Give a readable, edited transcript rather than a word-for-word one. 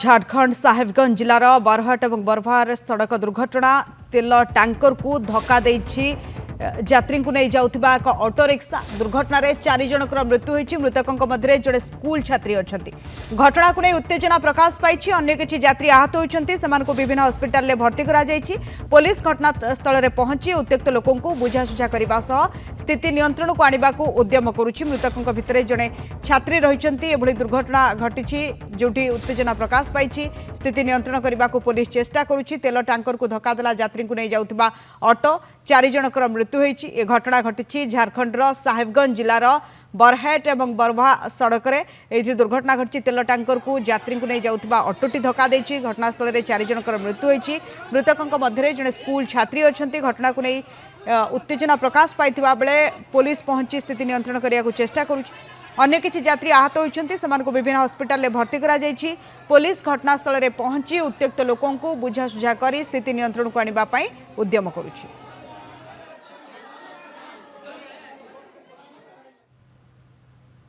झारखंड साहेबगंज जिलार बरहट और बरभार सड़क दुर्घटना तेल टैंकर को धक्का देछि यात्री को नहीं जाउथिबा एक ऑटो रिक्शा दुर्घटना रे 4 जनकर मृत्यु होइछि। मृतकों मध्य जड़े स्कूल छात्री अछंती। घटना को नहीं उत्तेजना प्रकाश पाई। अन्य किछि यात्री आहत होइछंती। समान को विभिन्न हॉस्पिटल रे भर्ती करा जाइछि। पुलिस घटनास्थल रे पहुंची उत्त्यक्त लोकों को बुझासुझा करबा सह स्थिति नियंत्रण को आनिबा को उद्यम करुछि। मृतकों भितर जड़े छात्री रहिछंती। एभली दुर्घटना घटिछि जोठी उत्तेजना प्रकाश पाई। स्थिति नियंत्रण करने को पुलिस चेष्टा करुछि। तेल टैंकर को धक्का देला यात्री को नहीं जाउथिबा ऑटो 4 जनकर मृत्यु होइछि। ए घटना घटिछि झारखंड साहेबगंज जिलार बरहेट और बरभा सड़क में दुर्घटना घटी। तेल टैंकर को यात्री को नहीं जाउथिबा ऑटोटी धक्का देछि। घटनास्थल में 4 जनकर मृत्यु होइछि। मृतकों मध्य जड़े स्कूल छात्री अछंती। घटना को नहीं उत्तेजना प्रकाश पाइथिबा बेले पुलिस पहुंची स्थिति नियंत्रण करने को चेष्टा करुछि। अन्य किछि यात्री आहत होइछंती। समान को विभिन्न हॉस्पिटल में भर्ती करा जाइछि। पुलिस घटनास्थल में पहुंची उत्त्यक्त लोकों को बुझासुझा कर स्थिति नियंत्रण को आनिबा पई उद्यम करुछि।